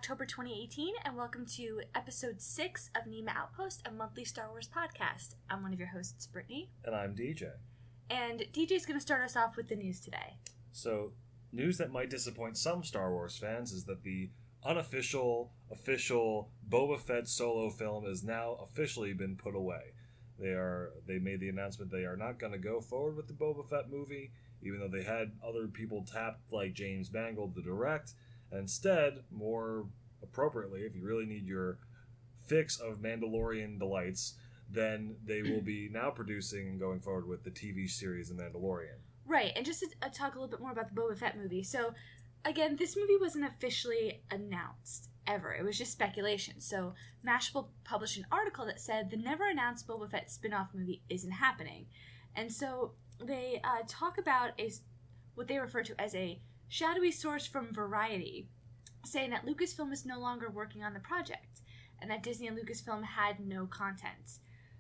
October 2018, and welcome to episode 6 of Nema Outpost, a monthly Star Wars podcast. I'm one of your hosts, Brittany. And I'm DJ. And DJ's going to start us off with the news today. So, news that might disappoint some Star Wars fans is that the official Boba Fett solo film has now officially been put away. They made the announcement they are not going to go forward with the Boba Fett movie, even though they had other people tapped like James Mangold to direct. And instead, more appropriately, if you really need your fix of Mandalorian delights, then they will be now producing and going forward with the TV series The Mandalorian. Right, and just to talk a little bit more about the Boba Fett movie. So, again, this movie wasn't officially announced ever. It was just speculation. So, Mashable published an article that said the never-announced Boba Fett spin-off movie isn't happening. And so, they talk about what they refer to as a shadowy source from Variety, saying that Lucasfilm is no longer working on the project, and that Disney and Lucasfilm had no content.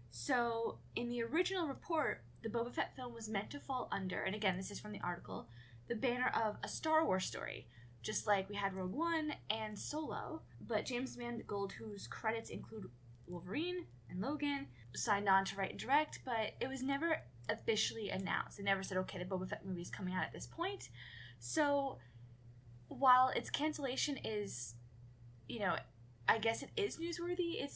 So, in the original report, the Boba Fett film was meant to fall under, and again, this is from the article, the banner of a Star Wars story, just like we had Rogue One and Solo, but James Mangold, whose credits include Wolverine and Logan, signed on to write and direct, but it was never officially announced. They never said, okay, the Boba Fett movie is coming out at this point. So, while its cancellation is, I guess it is newsworthy, it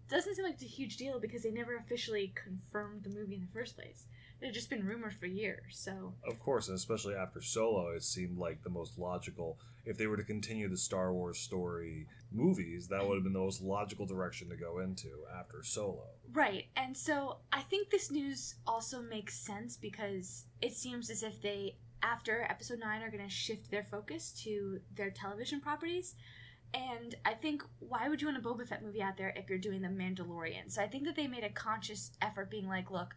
doesn't seem like it's a huge deal because they never officially confirmed the movie in the first place. It had just been rumored for years, so... Of course, and especially after Solo, it seemed like the most logical. If they were to continue the Star Wars story movies, that would have been the most logical direction to go into after Solo. Right, and so I think this news also makes sense because it seems as if they, after Episode 9, are going to shift their focus to their television properties. And I think, why would you want a Boba Fett movie out there if you're doing The Mandalorian? So I think that they made a conscious effort being like, look,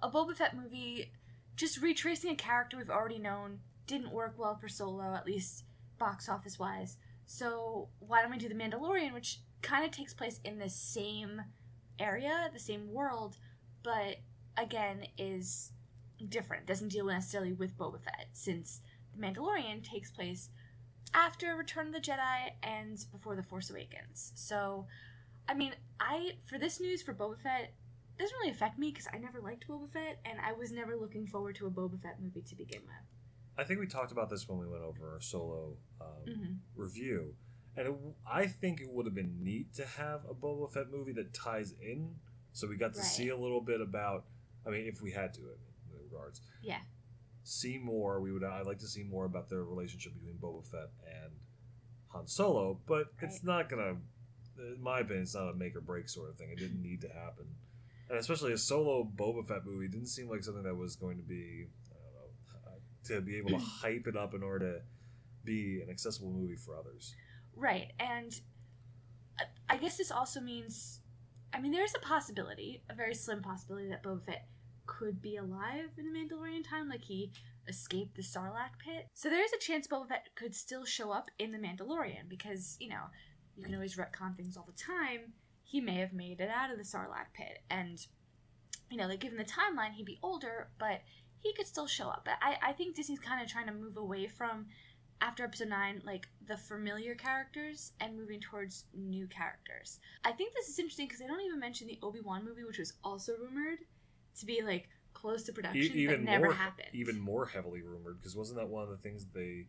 a Boba Fett movie, just retracing a character we've already known, didn't work well for Solo, at least box office-wise. So why don't we do The Mandalorian, which kind of takes place in the same area, the same world, but, again, is different. It doesn't deal necessarily with Boba Fett, since The Mandalorian takes place after Return of the Jedi and before The Force Awakens. So, I mean, for this news for Boba Fett, it doesn't really affect me because I never liked Boba Fett, and I was never looking forward to a Boba Fett movie to begin with. I think we talked about this when we went over our Solo review, and I think it would have been neat to have a Boba Fett movie that ties in, so we got to see a little bit about, if we had to, in regards. Yeah. See more. I'd like to see more about their relationship between Boba Fett and Han Solo, but it's not gonna, in my opinion, it's not a make or break sort of thing. It didn't need to happen, and especially a solo Boba Fett movie didn't seem like something that was going to be, to be able to hype it up in order to be an accessible movie for others. Right, and I guess this also means, there's a possibility, a very slim possibility, that Boba Fett could be alive in the Mandalorian time, like he escaped the Sarlacc pit. So there's a chance Boba Fett could still show up in the Mandalorian because, you can always retcon things all the time. He may have made it out of the Sarlacc pit, and, given the timeline, he'd be older, but he could still show up. But I think Disney's kind of trying to move away from, after Episode 9, the familiar characters and moving towards new characters. I think this is interesting because they don't even mention the Obi-Wan movie, which was also rumored to be close to production, but never happened. Even more heavily rumored, because wasn't that one of the things they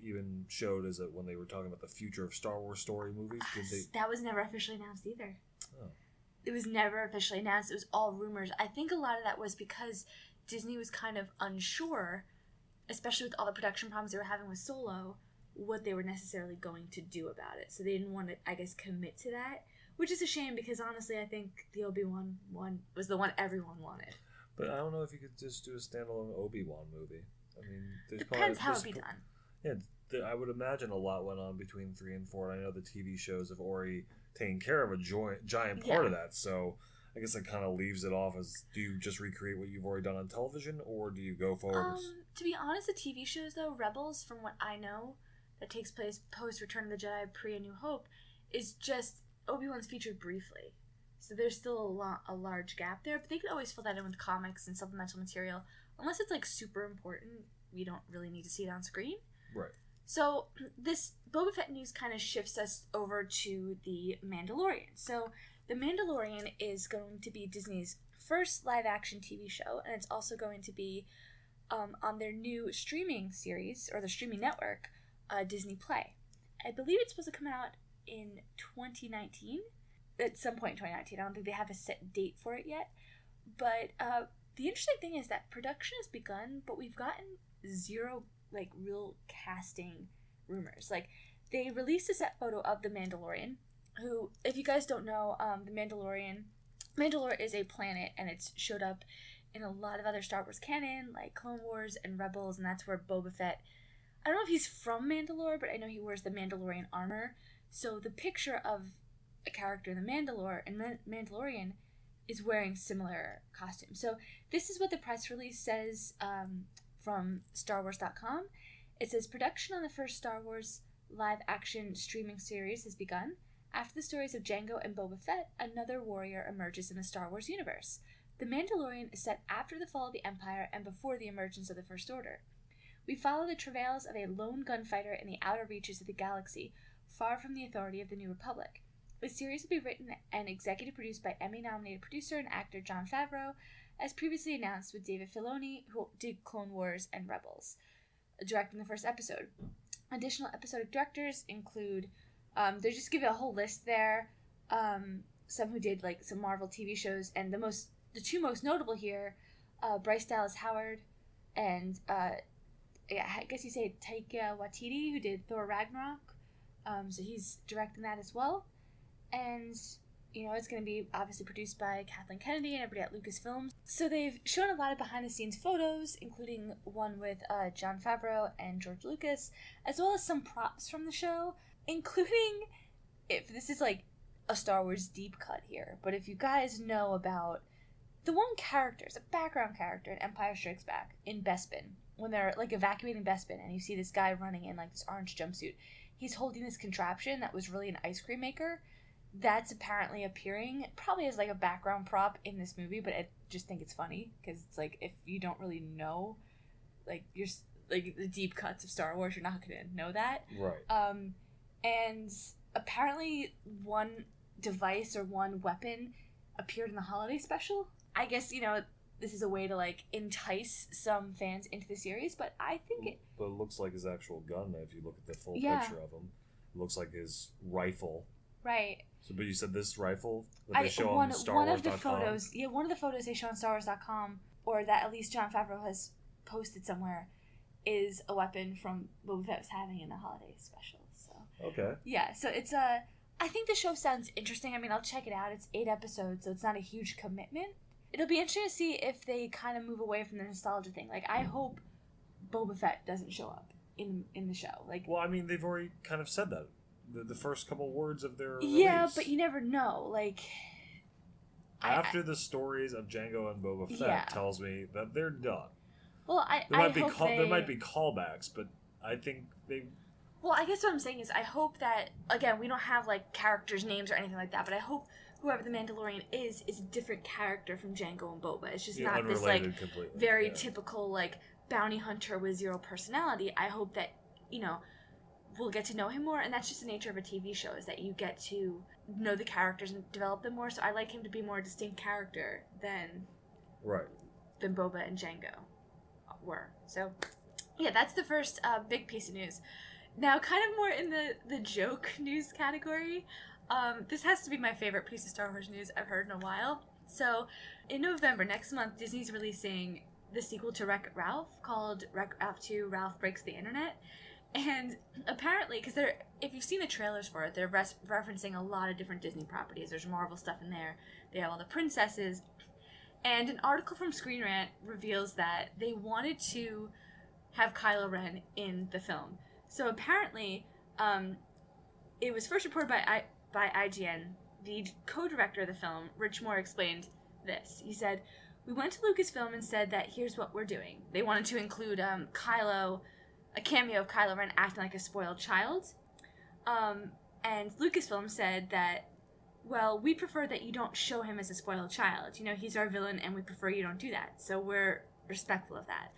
even showed as when they were talking about the future of Star Wars story movies? That was never officially announced either. Oh. It was never officially announced. It was all rumors. I think a lot of that was because Disney was kind of unsure, especially with all the production problems they were having with Solo, what they were necessarily going to do about it. So they didn't want to, I guess, commit to that. Which is a shame because, honestly, I think the Obi-Wan one was the one everyone wanted. But I don't know if you could just do a standalone Obi-Wan movie. Depends how it be done. Yeah, I would imagine a lot went on between 3 and 4. And I know the TV shows have already taken care of a giant part of that. So I guess that kind of leaves it off as, do you just recreate what you've already done on television, or do you go forward? To be honest, the TV shows, though, Rebels, from what I know, that takes place post Return of the Jedi, pre A New Hope, is just Obi-Wan's featured briefly. So there's still a large gap there, but they could always fill that in with comics and supplemental material. Unless it's super important, we don't really need to see it on screen. Right. So this Boba Fett news kind of shifts us over to the Mandalorian. So the Mandalorian is going to be Disney's first live-action TV show, and it's also going to be on their new streaming series, or the streaming network, Disney Play. I believe it's supposed to come out in 2019, at some point in 2019. I don't think they have a set date for it yet. But the interesting thing is that production has begun, but we've gotten zero, like, real casting rumors. Like, they released a set photo of the Mandalorian, who, if you guys don't know, the Mandalore is a planet, and it's showed up in a lot of other Star Wars canon, like Clone Wars and Rebels, and that's where Boba Fett, I don't know if he's from Mandalore, but I know he wears the Mandalorian armor. So the picture of a character in the Mandalorian is wearing similar costumes. So this is what the press release says from StarWars.com. It says, production on the first Star Wars live-action streaming series has begun. After the stories of Jango and Boba Fett, another warrior emerges in the Star Wars universe. The Mandalorian is set after the fall of the Empire and before the emergence of the First Order. We follow the travails of a lone gunfighter in the outer reaches of the galaxy, far from the authority of the New Republic. The series will be written and executive produced by Emmy-nominated producer and actor Jon Favreau, as previously announced, with David Filoni, who did Clone Wars and Rebels, directing the first episode. Additional episodic directors include, they just give you a whole list there, some who did like some Marvel TV shows, and the two most notable here, Bryce Dallas Howard and I guess you say Taika Waititi, who did Thor Ragnarok. So he's directing that as well. And, you know, it's going to be obviously produced by Kathleen Kennedy and everybody at Lucasfilm. So they've shown a lot of behind-the-scenes photos, including one with Jon Favreau and George Lucas, as well as some props from the show, including, if this is like a Star Wars deep cut here, but if you guys know about the one character, it's a background character in Empire Strikes Back, in Bespin, when they're like evacuating Bespin, and you see this guy running in like this orange jumpsuit. He's holding this contraption that was really an ice cream maker. That's apparently appearing, probably as like a background prop in this movie, but I just think it's funny, because it's like, if you don't really know, like, you're like the deep cuts of Star Wars, you're not gonna know that. Right. And apparently one device or one weapon appeared in the holiday special. I guess, you know, this is a way to like entice some fans into the series, but I think it... But it looks like his actual gun, if you look at the full Yeah. picture of him. It looks like his rifle. Right. So, but you said this rifle that they show on one of StarWars.com? the photos, yeah, one of the photos they show on StarWars.com, or that at least Jon Favreau has posted somewhere, is a weapon from Boba Fett was having in the holiday special. So Okay. yeah, so it's I think the show sounds interesting. I mean, I'll check it out. It's 8 episodes, so it's not a huge commitment. It'll be interesting to see if they kind of move away from the nostalgia thing. Like, I hope Boba Fett doesn't show up in the show. Like, Well, I mean, they've already kind of said that. The first couple words of their yeah, release. but you never know. Like, After the stories of Django and Boba Fett Yeah. tells me that they're done. well, There might be callbacks, but I think they... Well, I guess what I'm saying is I hope that, again, we don't have, like, characters' names or anything like that, but I hope whoever the Mandalorian is a different character from Django and Boba. It's just not this, like, unrelated completely. very Yeah. typical, like, bounty hunter with zero personality. I hope that, you know, we'll get to know him more, and that's just the nature of a TV show, is that you get to know the characters and develop them more, so I like him to be more a distinct character than Right. Boba and Django were. So, yeah, that's the first big piece of news. Now, kind of more in the joke news category, this has to be my favorite piece of Star Wars news I've heard in a while. So, in November, next month, Disney's releasing the sequel to Wreck-It Ralph, called Wreck-It Ralph 2, Ralph Breaks the Internet. And apparently, because if you've seen the trailers for it, they're referencing a lot of different Disney properties. There's Marvel stuff in there. They have all the princesses. And an article from Screen Rant reveals that they wanted to have Kylo Ren in the film. So apparently, it was first reported by IGN. The co-director of the film, Rich Moore, explained this. He said, "We went to Lucasfilm and said that here's what we're doing. They wanted to include a cameo of Kylo Ren acting like a spoiled child. And Lucasfilm said that, well, we prefer that you don't show him as a spoiled child. You know, he's our villain and we prefer you don't do that. So we're respectful of that."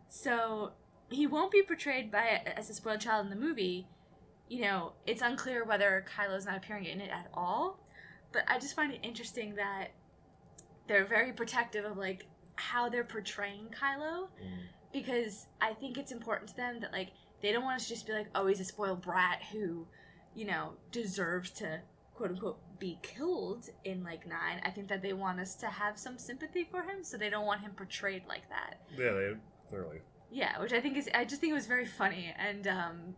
So he won't be portrayed as a spoiled child in the movie. You know, it's unclear whether Kylo's not appearing in it at all. But I just find it interesting that they're very protective of, like, how they're portraying Kylo. Because I think it's important to them that, like, they don't want us to just be like, oh, he's a spoiled brat who, you know, deserves to, quote-unquote, be killed in, like, 9. I think that they want us to have some sympathy for him, so they don't want him portrayed like that. Yeah, they clearly. Yeah, which I just think it was very funny. And,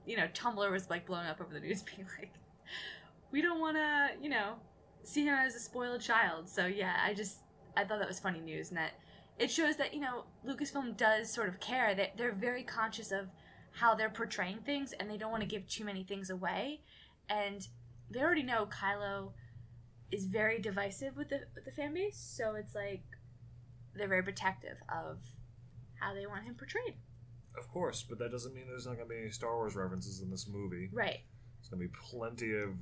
you know, Tumblr was, like, blowing up over the news, being like, we don't want to, you know, see him as a spoiled child. So, yeah, I thought that was funny news, and that it shows that, you know, Lucasfilm does sort of care. That they're very conscious of how they're portraying things, and they don't want to give too many things away. And they already know Kylo is very divisive with the fan base, so it's like they're very protective of how they want him portrayed. Of course, but that doesn't mean there's not going to be any Star Wars references in this movie. Right. There's going to be plenty of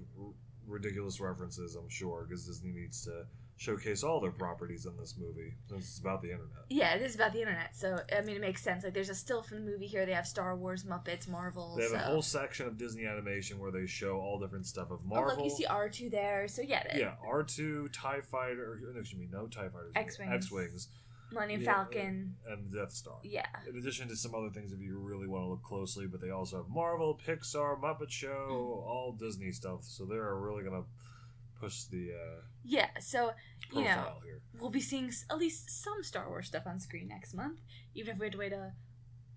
ridiculous references, I'm sure, because Disney needs to showcase all their properties in this movie, since it's about the internet. Yeah, it is about the internet, so, I mean, it makes sense. Like, there's a still from the movie here. They have Star Wars, Muppets, Marvel. They have a whole section of Disney animation where they show all different stuff of Marvel. Oh, look, you see R2 there, so yeah. Yeah, R2, TIE Fighter, excuse me, no TIE Fighters. X-Wings. Millennium Falcon. And Death Star. Yeah. In addition to some other things if you really want to look closely, but they also have Marvel, Pixar, Muppet Show, all Disney stuff, so they're really going to push the yeah, so, you know, here. We'll be seeing at least some Star Wars stuff on screen next month, even if we had to wait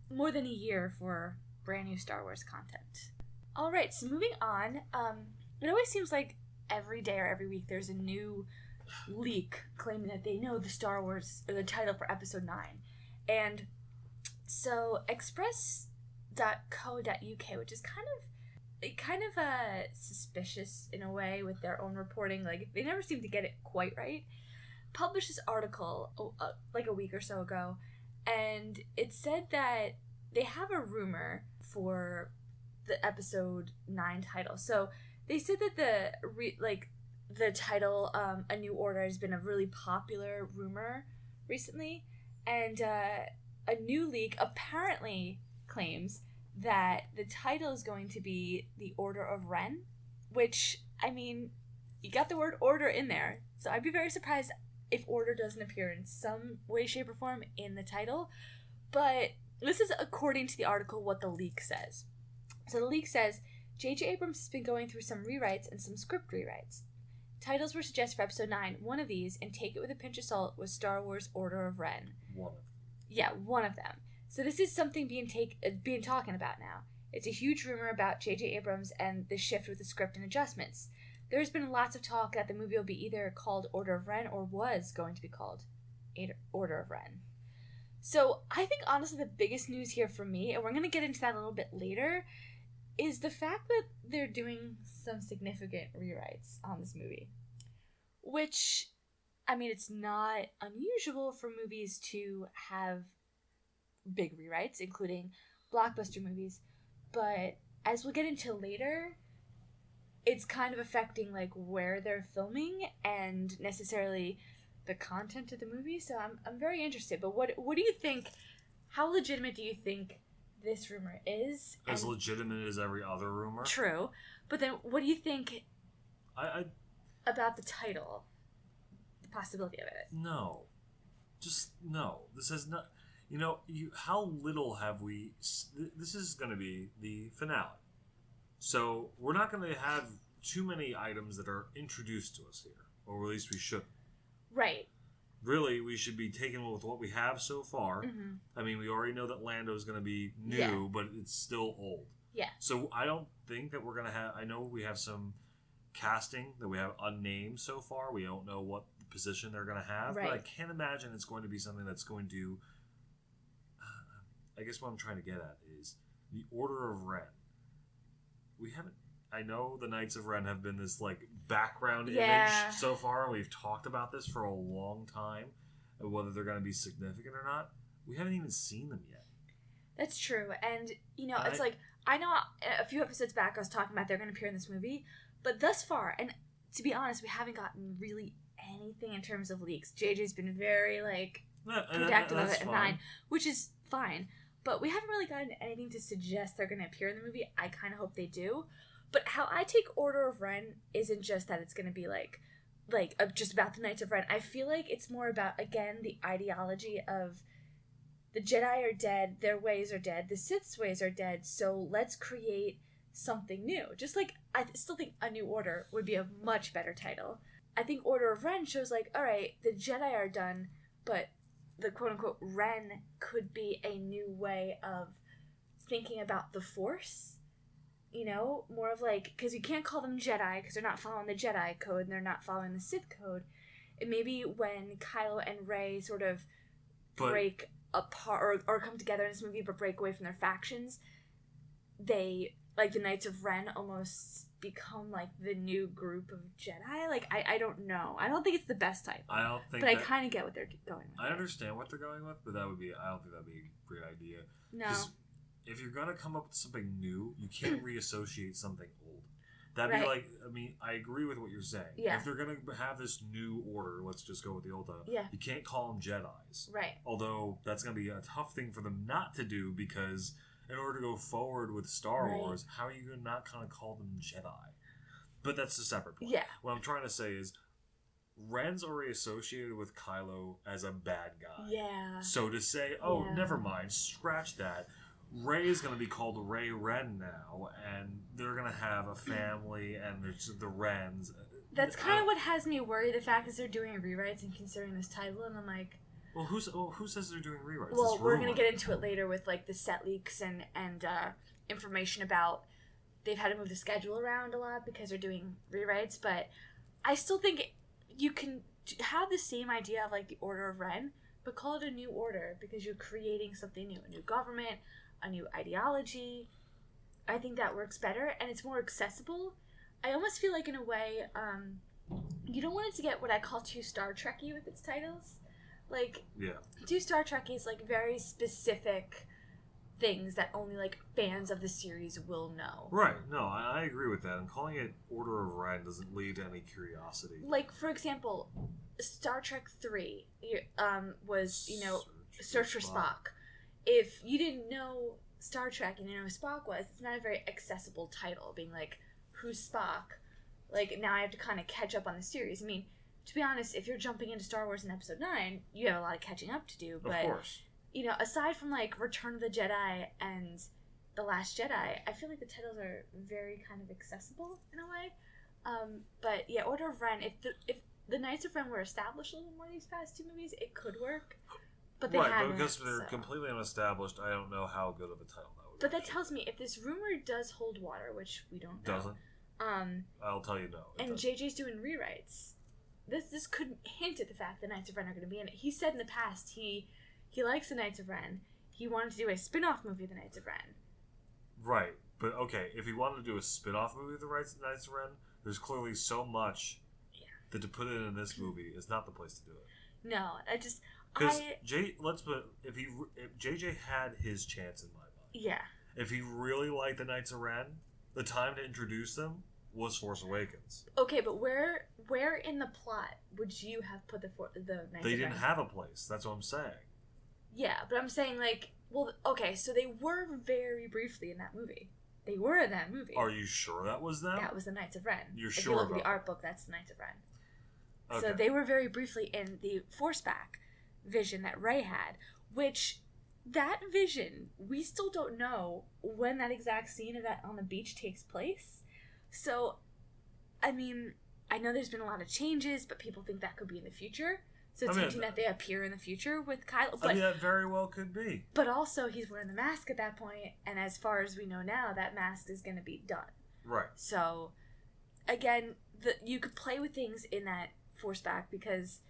more than a year for brand new Star Wars content. Alright, so moving on, it always seems like every day or every week there's a new leak claiming that they know the Star Wars, or the title for Episode 9. And so, express.co.uk, which is kind of suspicious in a way with their own reporting. Like, they never seem to get it quite right. Published this article like a week or so ago, and it said that they have a rumor for the episode 9 title. So they said that the title A New Order has been a really popular rumor recently, and a new leak apparently claims that the title is going to be The Order of Ren, which, I mean, you got the word order in there, so I'd be very surprised if order doesn't appear in some way, shape, or form in the title. But this is according to the article what the leak says. So the leak says, J.J. Abrams has been going through some rewrites and some script rewrites. Titles were suggested for Episode 9. One of these, and take it with a pinch of salt, was Star Wars Order of Ren. One of them. So this is something being talking about now. It's a huge rumor about J.J. Abrams and the shift with the script and adjustments. There's been lots of talk that the movie will be either called Order of Ren or was going to be called Order of Ren. So I think honestly the biggest news here for me, and we're going to get into that a little bit later, is the fact that they're doing some significant rewrites on this movie. Which, I mean, it's not unusual for movies to have big rewrites, including blockbuster movies, but as we'll get into later, it's kind of affecting like where they're filming and necessarily the content of the movie. So I'm very interested. But what do you think? How legitimate do you think this rumor is? As legitimate as every other rumor. True, but then what do you think? I about the title, the possibility of it? No, just no. This is not. You know, how little have we... This is going to be the finale. So we're not going to have too many items that are introduced to us here. Or at least we shouldn't. Right. Really, we should be taking with what we have so far. Mm-hmm. I mean, we already know that Lando is going to be new, but it's still old. Yeah. So I don't think that we're going to have... I know we have some casting that we have unnamed so far. We don't know what position they're going to have. Right. But I can't imagine it's going to be something that's going to... I guess what I'm trying to get at is the Order of Ren. We haven't... I know the Knights of Ren have been this, like, background image so far. We've talked about this for a long time, and whether they're going to be significant or not. We haven't even seen them yet. That's true. And, you know, it's like, I know a few episodes back I was talking about they're going to appear in this movie, but thus far, and to be honest, we haven't gotten really anything in terms of leaks. JJ's been very, like, protective of it at 9, which is fine. but we haven't really gotten anything to suggest they're going to appear in the movie. I kind of hope they do. But how I take Order of Ren isn't just that it's going to be just about the Knights of Ren. I feel like it's more about, again, the ideology of the Jedi are dead, their ways are dead, the Sith's ways are dead, so let's create something new. Just like, I still think A New Order would be a much better title. I think Order of Ren shows like, alright, the Jedi are done, but the quote-unquote Ren could be a new way of thinking about the Force. You know, more of like, because you can't call them Jedi because they're not following the Jedi code and they're not following the Sith code. And maybe when Kylo and Rey sort of break apart or come together in this movie but break away from their factions, they, like the Knights of Ren, almost become like the new group of Jedi. Like, I don't know. I don't think it's the best type. I don't think but I kind of get what they're going with. I understand what they're going with, but I don't think that'd be a great idea. No. If you're going to come up with something new, you can't reassociate something old. That'd Right. be like, I mean, I agree with what you're saying. Yeah. If they're going to have this new order, let's just go with the old title. Yeah. You can't call them Jedis. Right. Although that's going to be a tough thing for them not to do, because in order to go forward with Star Right. Wars, how are you going to not kind of call them Jedi? But that's a separate point. Yeah. What I'm trying to say is, Ren's already associated with Kylo as a bad guy. Yeah. So to say, oh, Yeah. never mind, scratch that. Rey is going to be called Rey Ren now, and they're going to have a family, and there's the Rens. That's kind of what has me worried. The fact is they're doing rewrites and considering this title, and I'm like, well, who says they're doing rewrites? well, It's we're rumor. gonna get into it later with like the set leaks and information about they've had to move the schedule around a lot because they're doing rewrites. But I still think you can have the same idea of like the Order of Ren, but call it a new order because you're creating something new, a new government, a new ideology. I think that works better and it's more accessible. I almost feel like in a way, you don't want it to get what I call too Star Trek-y with its titles. Like, Yeah. too Star Trek-y is like very specific things that only like fans of the series will know. Right. No, I agree with that. And calling it Order of Ren doesn't lead to any curiosity. Like, for example, Star Trek 3 was, you know, Search for Spock. If you didn't know Star Trek and you know who Spock was, it's not a very accessible title, being like, who's Spock? Like, now I have to kind of catch up on the series. I mean, to be honest, if you're jumping into Star Wars in Episode 9, you have a lot of catching up to do. But, of course. you know, aside from, like, Return of the Jedi and The Last Jedi, I feel like the titles are very kind of accessible in a way. But, yeah, Order of Ren, if the Knights of Ren were established a little more these past two movies, it could work. But they haven't. But because they're completely unestablished, I don't know how good of a title that would be. But that tells me if this rumor does hold water, which we don't know. Doesn't? I'll tell you no. And JJ's doing rewrites. This could hint at the fact the Knights of Ren are going to be in it. He said in the past he likes the Knights of Ren. He wanted to do a spin-off movie of the Knights of Ren. Right. But, okay, if he wanted to do a spin-off movie of the Knights of Ren, there's clearly so much that to put it in this movie is not the place to do it. No, Because if JJ had his chance in my mind. Yeah. If he really liked the Knights of Ren, the time to introduce them was Force Awakens. Okay, but where in the plot would you have put the Knights of Ren? They didn't have a place. That's what I'm saying. Yeah, but I'm saying like, well, okay, so they were very briefly in that movie. They were in that movie. Are you sure that was them? That was the Knights of Ren. You're if sure you look about at the art book, that's the Knights of Ren. Okay. So they were very briefly in the Forceback vision that Rey had, which that vision, we still don't know when that exact scene of that on the beach takes place. So, I mean, I know there's been a lot of changes, but people think that could be in the future. So it's hinting that they appear in the future with Kylo. But, that very well could be. But also, he's wearing the mask at that point, and as far as we know now, that mask is going to be done. Right. So, again, you could play with things in that Forceback because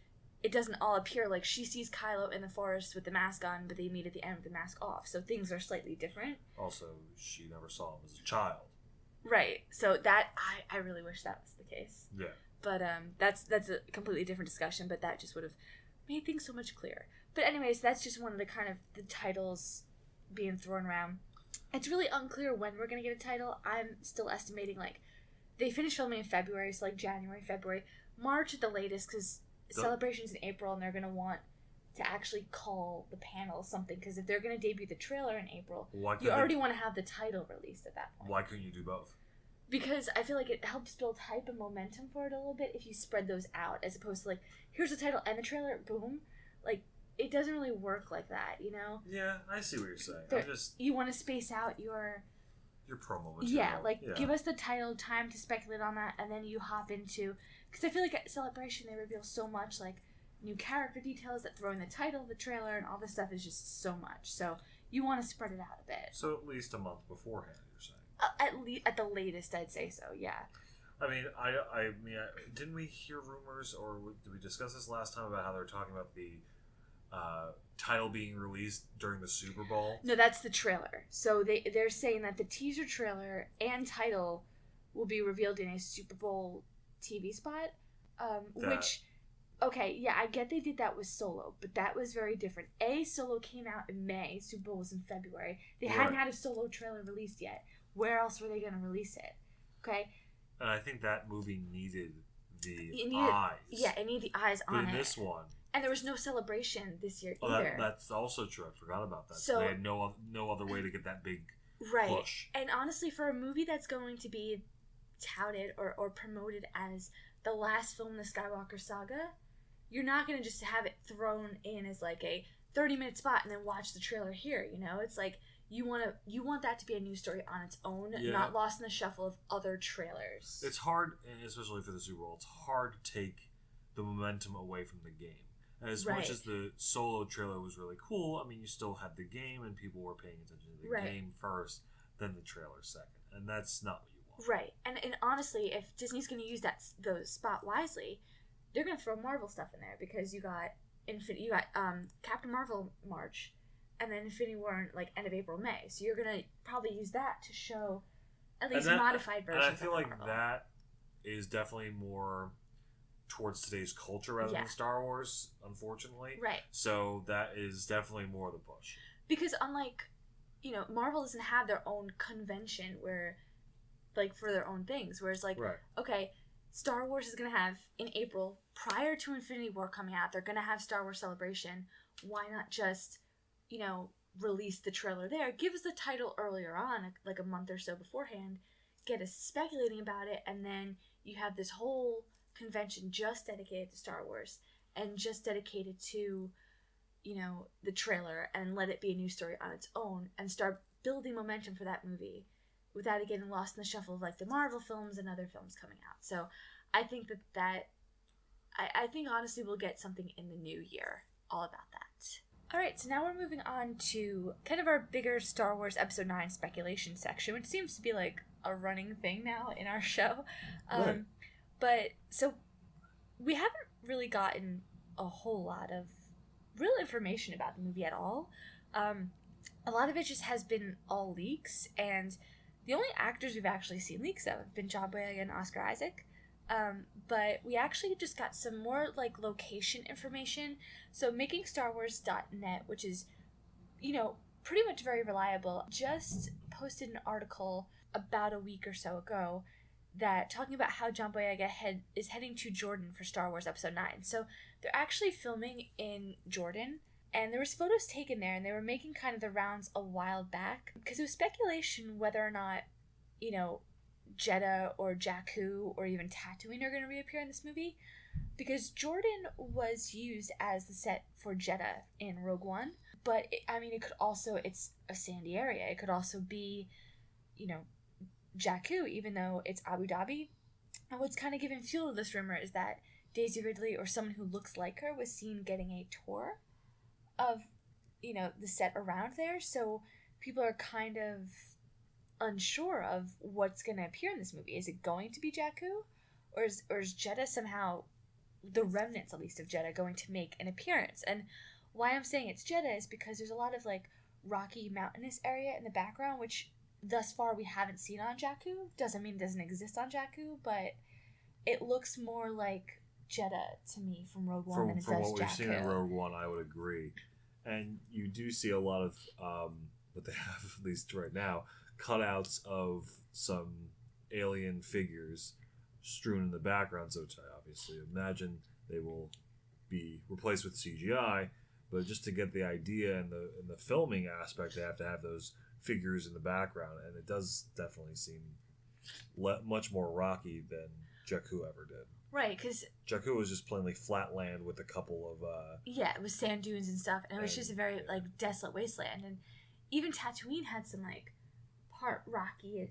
it doesn't all appear like she sees Kylo in the forest with the mask on, but they meet at the end with the mask off. So things are slightly different. Also, she never saw him as a child. Right. So that I really wish that was the case. Yeah. But that's a completely different discussion. But that just would have made things so much clearer. But anyways, that's just one of the kind of the titles being thrown around. It's really unclear when we're gonna get a title. I'm still estimating like they finished filming in February, so like January, February, March at the latest, because celebrations in April, and they're gonna want to actually call the panel something, because if they're going to debut the trailer in April, Why you already want to have the title released at that point. Why couldn't you do both? Because I feel like it helps build hype and momentum for it a little bit if you spread those out, as opposed to like, here's the title and the trailer, boom. Like, it doesn't really work like that, you know? Yeah, I see what you're saying. You want to space out your promo material. Yeah, give us the title, time to speculate on that, and then you hop into... Because I feel like at Celebration they reveal so much, like, new character details that throw in the title, the trailer, and all this stuff is just so much. So you want to spread it out a bit. So at least a month beforehand, you're saying? At the latest, I'd say so, yeah. I mean, I mean, didn't we hear rumors, or did we discuss this last time about how they were talking about the title being released during the Super Bowl? No, that's the trailer. So they're saying that the teaser trailer and title will be revealed in a Super Bowl TV spot, which... Okay, yeah, I get they did that with Solo, but that was very different. Solo came out in May, Super Bowl was in February. They hadn't had a Solo trailer released yet. Where else were they going to release it? Okay? And I think that movie needed eyes. Yeah, it needed the eyes on it. In this one. And there was no Celebration this year either. That's also true. I forgot about that. So, they had no other way to get that big push. And honestly, for a movie that's going to be touted or promoted as the last film in the Skywalker saga... You're not going to just have it thrown in as like a 30-minute spot and then watch the trailer here, you know? It's like you want that to be a news story on its own, not lost in the shuffle of other trailers. It's hard, and especially for the Super Bowl, it's hard to take the momentum away from the game. And as much as the Solo trailer was really cool, I mean, you still had the game and people were paying attention to the game first, then the trailer second. And that's not what you want. Right. And honestly, if Disney's going to use those spot wisely... They're gonna throw Marvel stuff in there because you got Captain Marvel March, and then Infinity War in like end of April, May. So you're gonna probably use that to show at least modified versions. And I feel like Marvel. That is definitely more towards today's culture rather than Star Wars, unfortunately. Right. So that is definitely more the push. Because unlike, Marvel doesn't have their own convention where, like, for their own things. Whereas like, okay. Star Wars is going to have, in April, prior to Infinity War coming out, they're going to have Star Wars Celebration. Why not just, release the trailer there? Give us the title earlier on, like a month or so beforehand. Get us speculating about it, and then you have this whole convention just dedicated to Star Wars and just dedicated to, the trailer, and let it be a news story on its own and start building momentum for that movie. Without it getting lost in the shuffle of like the Marvel films and other films coming out. So I think I think honestly we'll get something in the new year all about that. Alright, so now we're moving on to kind of our bigger Star Wars Episode 9 speculation section, which seems to be like a running thing now in our show. But so we haven't really gotten a whole lot of real information about the movie at all. A lot of it just has been all leaks, and the only actors we've actually seen leaks of have been John Boyega and Oscar Isaac. But we actually just got some more like location information. So MakingStarWars.net, which is, pretty much very reliable, just posted an article about a week or so ago that talking about how John Boyega is heading to Jordan for Star Wars Episode 9. So they're actually filming in Jordan. And there was photos taken there, and they were making kind of the rounds a while back. Because it was speculation whether or not, Jeddah or Jakku or even Tatooine are going to reappear in this movie. Because Jordan was used as the set for Jeddah in Rogue One. But, it could also, it's a sandy area. It could also be, Jakku, even though it's Abu Dhabi. And what's kind of giving fuel to this rumor is that Daisy Ridley or someone who looks like her was seen getting a tour of, the set around there. So people are kind of unsure of what's going to appear in this movie. Is it going to be Jakku? Or is Jeddah somehow, the remnants at least of Jeddah, going to make an appearance? And why I'm saying it's Jeddah is because there's a lot of like rocky mountainous area in the background, which thus far we haven't seen on Jakku. Doesn't mean it doesn't exist on Jakku, but it looks more like Jeddah to me from Rogue One than it does Jakku. From what we've seen in Rogue One, I would agree. And you do see a lot of, what they have, at least right now, cutouts of some alien figures strewn in the background, so to obviously imagine they will be replaced with CGI, But just to get the idea and the filming aspect, they have to have those figures in the background, and it does definitely seem much more rocky than Jakku ever did. Right, because Jakku was just plainly flat land with a couple of it was sand dunes and stuff, and it was just a very like desolate wasteland. And even Tatooine had some like part rocky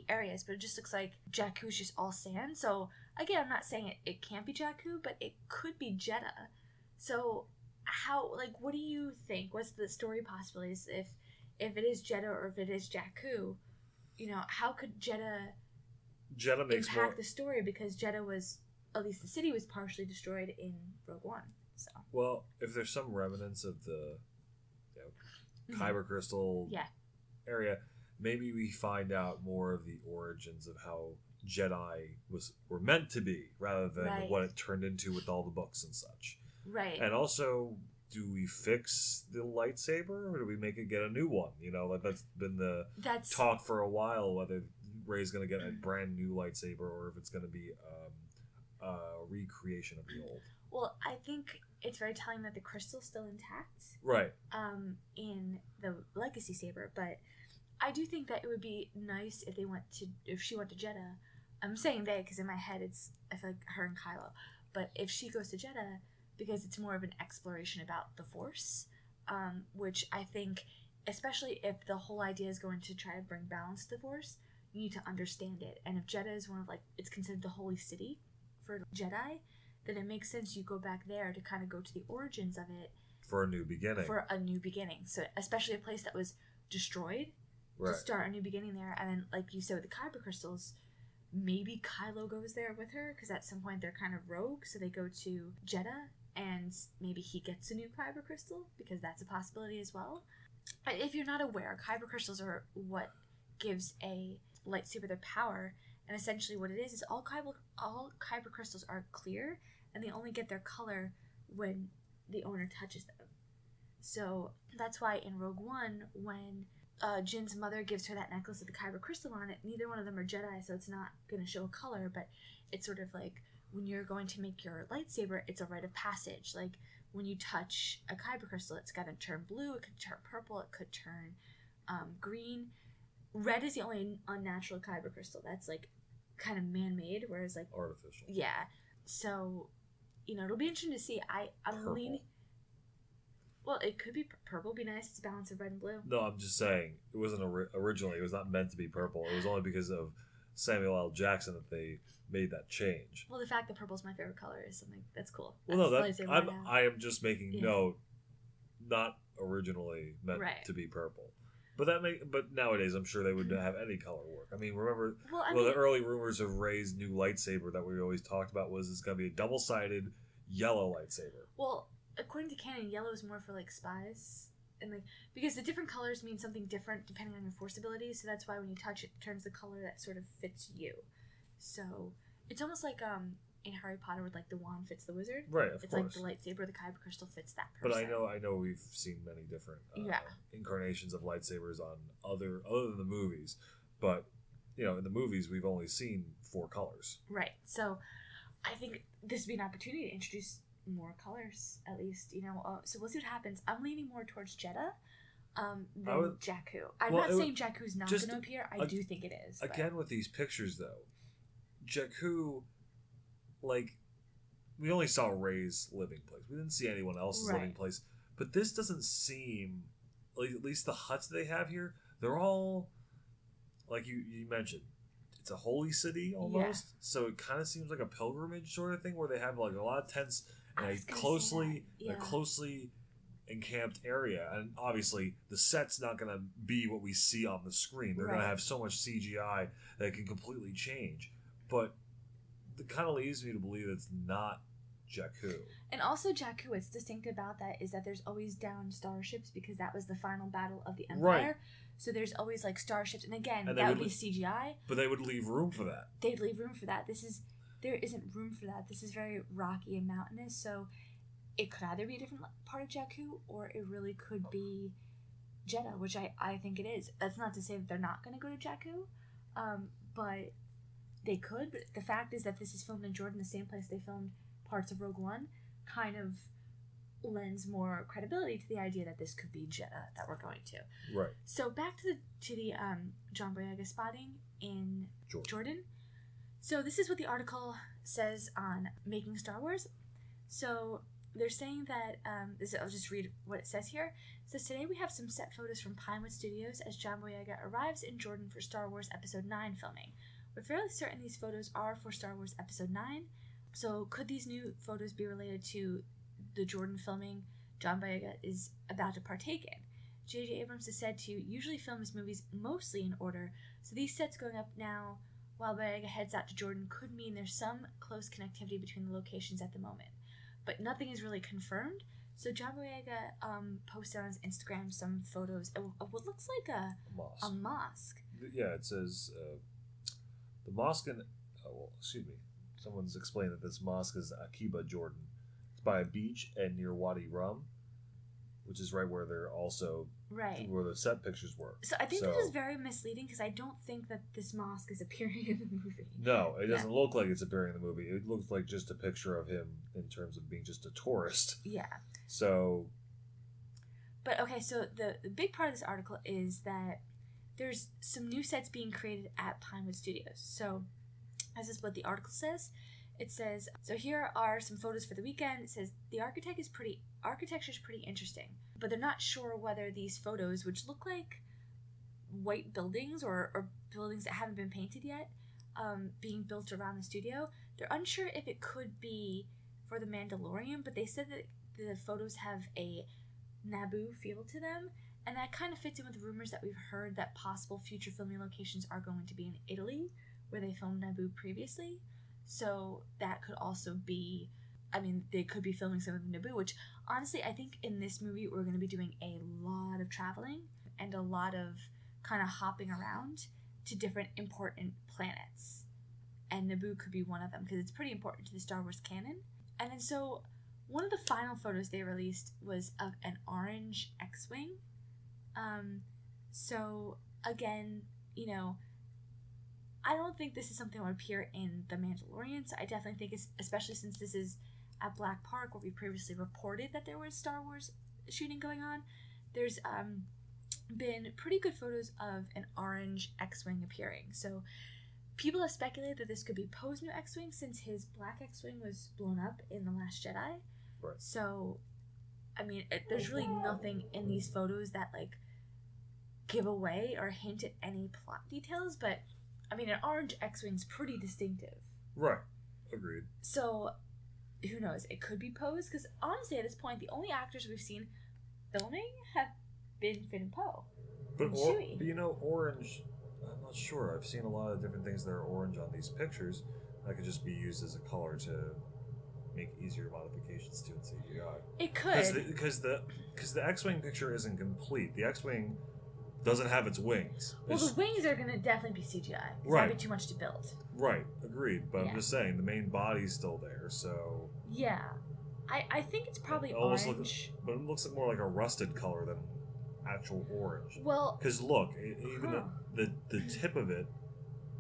areas, but it just looks like Jakku is just all sand. So again, I'm not saying it can't be Jakku, but it could be Jeddah. So how, like, what do you think? What's the story possibilities if it is Jeddah or if it is Jakku? You know, how could Jeddah makes impact the story, because Jeddah was, at least the city was partially destroyed in Rogue One. So well, if there's some remnants of the Kyber crystal area, maybe we find out more of the origins of how Jedi were meant to be, rather than what it turned into with all the books and such. Right. And also, do we fix the lightsaber, or do we make it get a new one? You know, like that's been the talk for a while, whether Rey's going to get a brand new lightsaber or if it's going to be a recreation of the old. Well, I think it's very telling that the crystal's still intact. Right. In the legacy saber, but I do think that it would be nice if she went to Jeddah. I'm saying they because in my head I feel like her and Kylo, but if she goes to Jeddah, because it's more of an exploration about the Force, which I think, especially if the whole idea is going to try to bring balance to the Force, you need to understand it. And if Jeddah is it's considered the holy city for Jedi, then it makes sense you go back there to kind of go to the origins of it. For a new beginning. So especially a place that was destroyed, to start a new beginning there. And then, like you said, with the Kyber crystals, maybe Kylo goes there with her, because at some point they're kind of rogue, so they go to Jeddah, and maybe he gets a new Kyber crystal, because that's a possibility as well. If you're not aware, Kyber crystals are what gives a lightsaber their power, and essentially what it is all Kyber crystals are clear, and they only get their color when the owner touches them. So that's why in Rogue One, when Jin's mother gives her that necklace with the Kyber crystal on it, neither one of them are Jedi, so it's not going to show a color, but it's sort of like when you're going to make your lightsaber, it's a rite of passage. Like when you touch a Kyber crystal, it's going to turn blue, it could turn purple, it could turn green. Red is the only unnatural Kyber crystal that's like kind of man-made, whereas like artificial. Yeah. So, you know, it'll be interesting to see. I'm leaning. Well, it could be purple. It'd be nice. It's a balance of red and blue. No, I'm just saying it wasn't originally. It was not meant to be purple. It was only because of Samuel L. Jackson that they made that change. Well, the fact that purple's my favorite color is something that's cool. Well, I am just making note. Not originally meant to be purple. But nowadays, I'm sure they would have any color work. I mean, remember the early rumors of Rey's new lightsaber that we always talked about was it's going to be a double-sided yellow lightsaber. Well, according to canon, yellow is more for like spies, and like because the different colors mean something different depending on your Force abilities. So that's why when you touch it, it turns the color that sort of fits you. So it's almost like in Harry Potter, where like the wand fits the wizard. Right, of course. Like the lightsaber, the Kyber crystal fits that person. But I know we've seen many different incarnations of lightsabers on other than the movies. But you know, in the movies, we've only seen 4 colors. Right. So I think this would be an opportunity to introduce more colors, at least. You know, so we'll see what happens. I'm leaning more towards Jeddah than Jakku. I'm not saying Jakku's not going to appear. I do think it is. Again, with these pictures, though, Jakku. Like, we only saw Rey's living place. We didn't see anyone else's living place. But this doesn't seem, like, at least the huts they have here, they're all, like you mentioned, it's a holy city almost. Yeah. So it kind of seems like a pilgrimage sort of thing where they have, like, a lot of tents in a closely encamped area. And obviously, the set's not going to be what we see on the screen. They're going to have so much CGI that it can completely change. But it kind of leads me to believe it's not Jakku. And also Jakku, what's distinct about that is that there's always downed starships, because that was the final battle of the Empire. Right. So there's always like starships, and again, that would be CGI. But they would leave room for that. They'd leave room for that. There isn't room for that. This is very rocky and mountainous, so it could either be a different part of Jakku, or it really could be Jeddah, which I think it is. That's not to say that they're not going to go to Jakku, but they could. But the fact is that this is filmed in Jordan, the same place they filmed parts of Rogue One, kind of lends more credibility to the idea that this could be Jeddah that we're going to. Right. So back to the John Boyega spotting in Jordan. So this is what the article says on Making Star Wars. So they're saying that, I'll just read what it says here. It says, today we have some set photos from Pinewood Studios as John Boyega arrives in Jordan for Star Wars Episode 9 filming. We're fairly certain these photos are for Star Wars Episode 9. So could these new photos be related to the Jordan filming John Boyega is about to partake in? J.J. Abrams has said to usually film his movies mostly in order, so these sets going up now while Boyega heads out to Jordan could mean there's some close connectivity between the locations at the moment. But nothing is really confirmed. So John Boyega posted on his Instagram some photos of what looks like a mosque. Yeah, it says the mosque in... Someone's explained that this mosque is Akiba, Jordan. It's by a beach and near Wadi Rum, which is right where they're also... Right. Where the set pictures were. So I think this is very misleading because I don't think that this mosque is appearing in the movie. No, it doesn't look like it's appearing in the movie. It looks like just a picture of him in terms of being just a tourist. Yeah. So... But okay, so the big part of this article is that there's some new sets being created at Pinewood Studios. So this is what the article says. It says, so here are some photos for the weekend. It says the architecture is pretty interesting, but they're not sure whether these photos, which look like white buildings or buildings that haven't been painted yet, being built around the studio, they're unsure if it could be for the Mandalorian, but they said that the photos have a Naboo feel to them, and that kind of fits in with rumors that we've heard that possible future filming locations are going to be in Italy, where they filmed Naboo previously. So that could also be, they could be filming some of Naboo, which honestly, I think in this movie we're going to be doing a lot of traveling and a lot of kind of hopping around to different important planets. And Naboo could be one of them because it's pretty important to the Star Wars canon. And then so one of the final photos they released was of an orange X-Wing. So again, I don't think this is something that would appear in The Mandalorian. So I definitely think it's, especially since this is at Black Park, where we previously reported that there was Star Wars shooting going on, there's been pretty good photos of an orange X-Wing appearing. So people have speculated that this could be Poe's new X-Wing, since his black X-Wing was blown up in The Last Jedi. Right. So, there's really nothing in these photos that, give away or hint at any plot details, but an orange X-Wing's pretty distinctive. Right. Agreed. So, who knows? It could be Poe's, because honestly, at this point, the only actors we've seen filming have been Finn and Poe. But orange, I'm not sure. I've seen a lot of different things that are orange on these pictures. That could just be used as a color to make easier modifications to it. CGI. It could. Because the X-Wing picture isn't complete. The X-Wing doesn't have its wings. Well, the wings are going to definitely be CGI. Right. That'd be too much to build. Right. Agreed. But I'm just saying, the main body's still there, so... Yeah. I think it's probably orange. But it looks more like a rusted color than actual orange. Well... Because look, the tip of it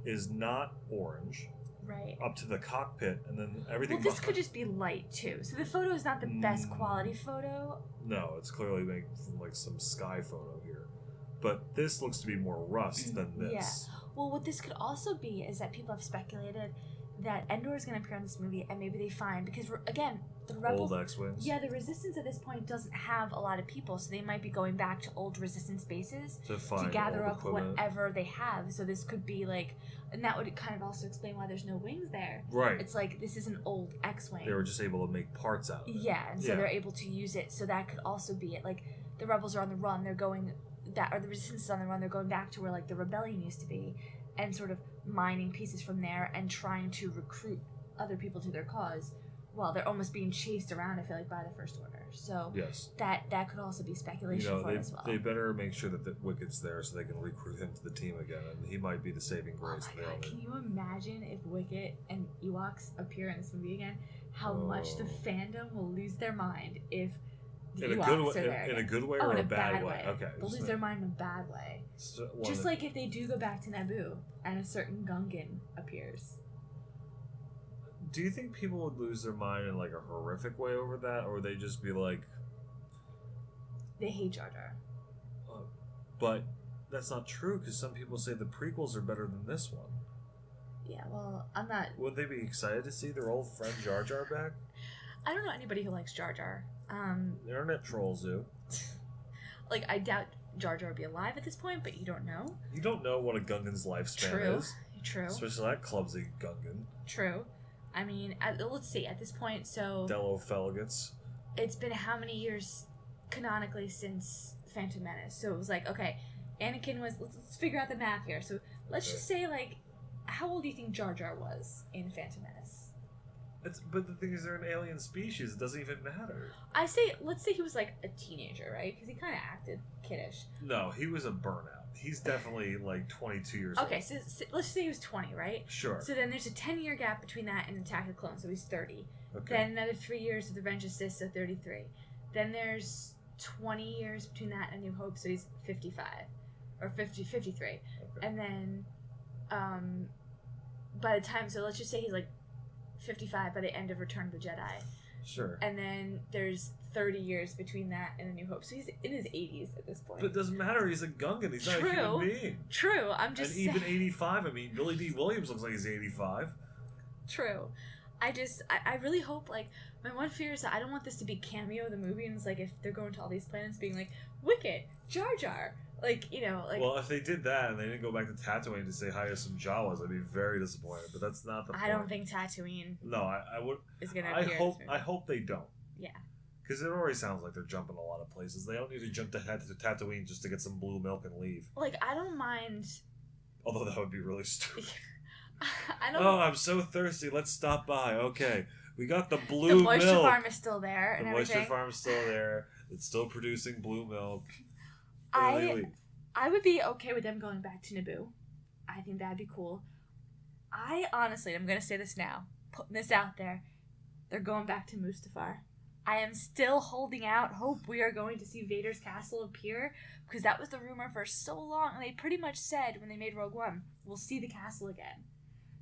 is not orange. Right. Up to the cockpit, and then everything... Well, this could just be light, too. So the photo is not the best quality photo. No, it's clearly like some sky photo here. But this looks to be more rust than this. Yeah. Well, what this could also be is that people have speculated that Endor is going to appear in this movie, and maybe they find, because again, the Rebels, old X-Wings. Yeah, the Resistance at this point doesn't have a lot of people, so they might be going back to old Resistance bases to gather up whatever they have. So this could be and that would kind of also explain why there's no wings there. Right. It's this is an old X-Wing. They were just able to make parts out of it. Yeah, and so they're able to use it. So that could also be it. The Rebels are on the run. They're going or the Resistance is on the run. They're going back to where the Rebellion used to be, and sort of mining pieces from there and trying to recruit other people to their cause. Well, they're almost being chased around, I feel by the First Order. So yes, that could also be speculation for it as well. They better make sure that the Wicket's there so they can recruit him to the team again, and he might be the saving grace. Oh my God, can you imagine if Wicket and Ewoks appear in this movie again? How much the fandom will lose their mind if the Ewoks are there in a good way or in a bad way? Okay. They'll lose their mind in a bad way. So, just like if they do go back to Naboo and a certain Gungan appears. Do you think people would lose their mind in like a horrific way over that, or would they just be like, they hate Jar Jar? But that's not true, because some people say the prequels are better than this one. Yeah, well, I'm not... Would they be excited to see their old friend Jar Jar back? I don't know anybody who likes Jar Jar. The internet trolls do. Like, I doubt Jar Jar would be alive at this point, but you don't know. You don't know what a Gungan's lifespan True. is. True. Especially that clumsy Gungan. True. I mean, let's see, at this point, so... Delophagus. It's been how many years, canonically, since Phantom Menace? So it was like, okay, Anakin was... Let's figure out the math here. So let's just say, like, how old do you think Jar Jar was in Phantom Menace? But the thing is, they're an alien species. It doesn't even matter. Let's say he was, like, a teenager, right? Because he kind of acted kiddish. No, he was a burnout. He's definitely, like, 22 years old. Okay, so let's say he was 20, right? Sure. So then there's a 10-year gap between that and Attack of the Clones, so he's 30. Okay. Then another 3 years of The Revenge of the Sith, so 33. Then there's 20 years between that and New Hope, so he's 55. Or 53. Okay. And then, by the time, so let's just say he's, like, 55 by the end of Return of the Jedi. Sure. And then there's 30 years between that and A New Hope. So he's in his 80s at this point. But it doesn't matter. He's a Gungan. He's not a human being. True. I'm just saying. And even 85. I mean, Billy D. Williams looks like he's 85. True. I really hope, like, my one fear is that I don't want this to be Cameo the movie, and it's like if they're going to all these planets being like, Wicket, Jar Jar. Like, you know, like... Well, if they did that and they didn't go back to Tatooine to say hi to some Jawas, I'd be very disappointed. But that's not the point. I don't think Tatooine... No, I would... ...is going to appear I hope they don't. Yeah. Because it already sounds like they're jumping a lot of places. They don't need to jump to Tatooine just to get some blue milk and leave. Like, I don't mind... Although that would be really stupid. I don't... Oh, I'm so thirsty. Let's stop by. Okay. We got the blue milk. The moisture farm is still there and everything. The moisture farm is still there. It's still producing blue milk. I would be okay with them going back to Naboo. I think that'd be cool. I honestly, I'm going to say this now, putting this out there, they're going back to Mustafar. I am still holding out hope we are going to see Vader's castle appear, because that was the rumor for so long, and they pretty much said when they made Rogue One, we'll see the castle again.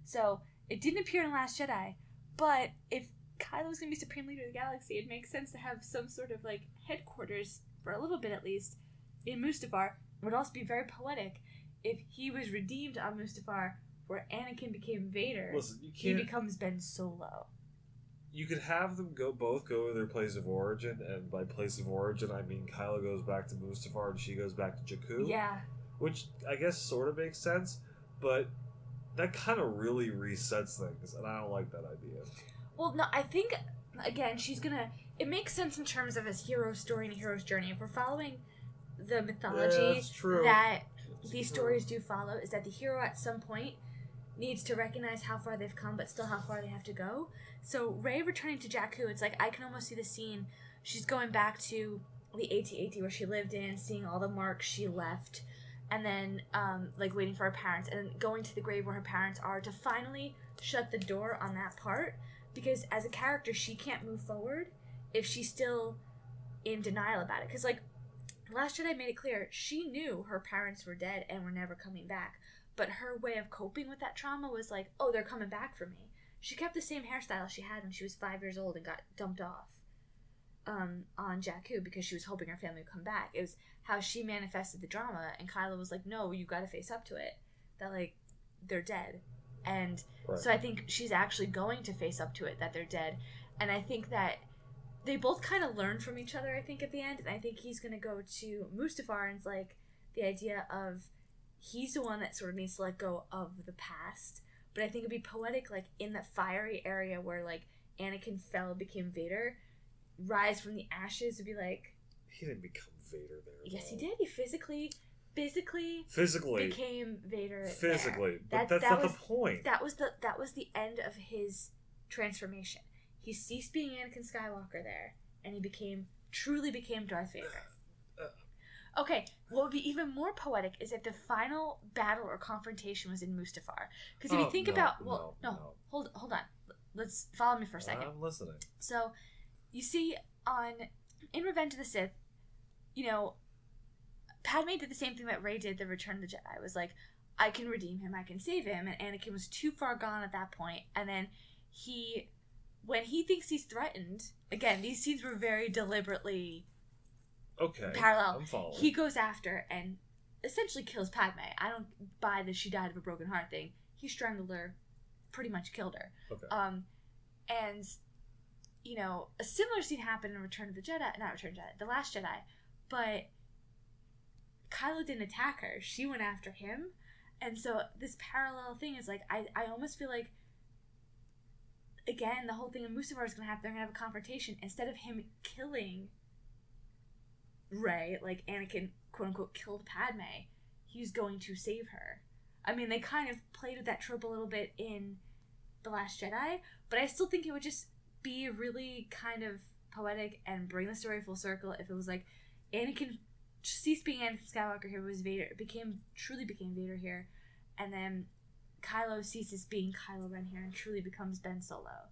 So, it didn't appear in Last Jedi, but if Kylo's going to be Supreme Leader of the Galaxy, it makes sense to have some sort of, like, headquarters, for a little bit at least, in Mustafar. It would also be very poetic if he was redeemed on Mustafar, where Anakin became Vader. Listen, he becomes Ben Solo. You could have them both go to their place of origin, and by place of origin, I mean Kylo goes back to Mustafar and she goes back to Jakku. Yeah. Which I guess sort of makes sense, but that kind of really resets things, and I don't like that idea. Well, no, I think, again, it makes sense in terms of his hero story and hero's journey. If we're following the mythology that these stories do follow, is that the hero at some point needs to recognize how far they've come, but still how far they have to go. So Rey returning to Jakku, it's like I can almost see the scene. She's going back to the AT-AT where she lived in, seeing all the marks she left, and then like waiting for her parents, and then going to the grave where her parents are to finally shut the door on that part. Because as a character, she can't move forward if she's still in denial about it. Because, like, Last Jedi made it clear she knew her parents were dead and were never coming back. But her way of coping with that trauma was like, oh, they're coming back for me. She kept the same hairstyle she had when she was 5 years old and got dumped off on Jakku because she was hoping her family would come back. It was how she manifested the drama, and Kylo was like, no, you gotta face up to it. That, like, they're dead. And so I think she's actually going to face up to it, that they're dead. And I think that they both kind of learn from each other, I think, at the end. And I think he's going to go to Mustafar, and it's like the idea of he's the one that sort of needs to let go of the past. But I think it'd be poetic, like, in that fiery area where, like, Anakin fell, became Vader, rise from the ashes would be like... He didn't become Vader there. Yes, he did. He physically became Vader. Physically, but that's not the point. That was the end of his transformation. He ceased being Anakin Skywalker there, and he truly became Darth Vader. Okay, what would be even more poetic is if the final battle or confrontation was in Mustafar. Because if you think hold on. Let's follow me for a second. I'm listening. So, you see, in Revenge of the Sith, you know, Padme did the same thing that Rey did the Return of the Jedi. It was like, I can redeem him, I can save him, and Anakin was too far gone at that point, and then when he thinks he's threatened, again, these scenes were very deliberately parallel. I'm following. He goes after and essentially kills Padme. I don't buy that she died of a broken heart thing. He strangled her, pretty much killed her. Okay. And, you know, a similar scene happened in The Last Jedi, but Kylo didn't attack her. She went after him. And so this parallel thing is like, I almost feel like, again, the whole thing in Mustafar is going to happen. They're going to have a confrontation. Instead of him killing Rey, like Anakin, quote-unquote, killed Padme, he's going to save her. I mean, they kind of played with that trope a little bit in The Last Jedi, but I still think it would just be really kind of poetic and bring the story full circle if it was like Anakin ceased being Anakin Skywalker here, was Vader, truly became Vader here, and then Kylo ceases being Kylo Ren here and truly becomes Ben Solo.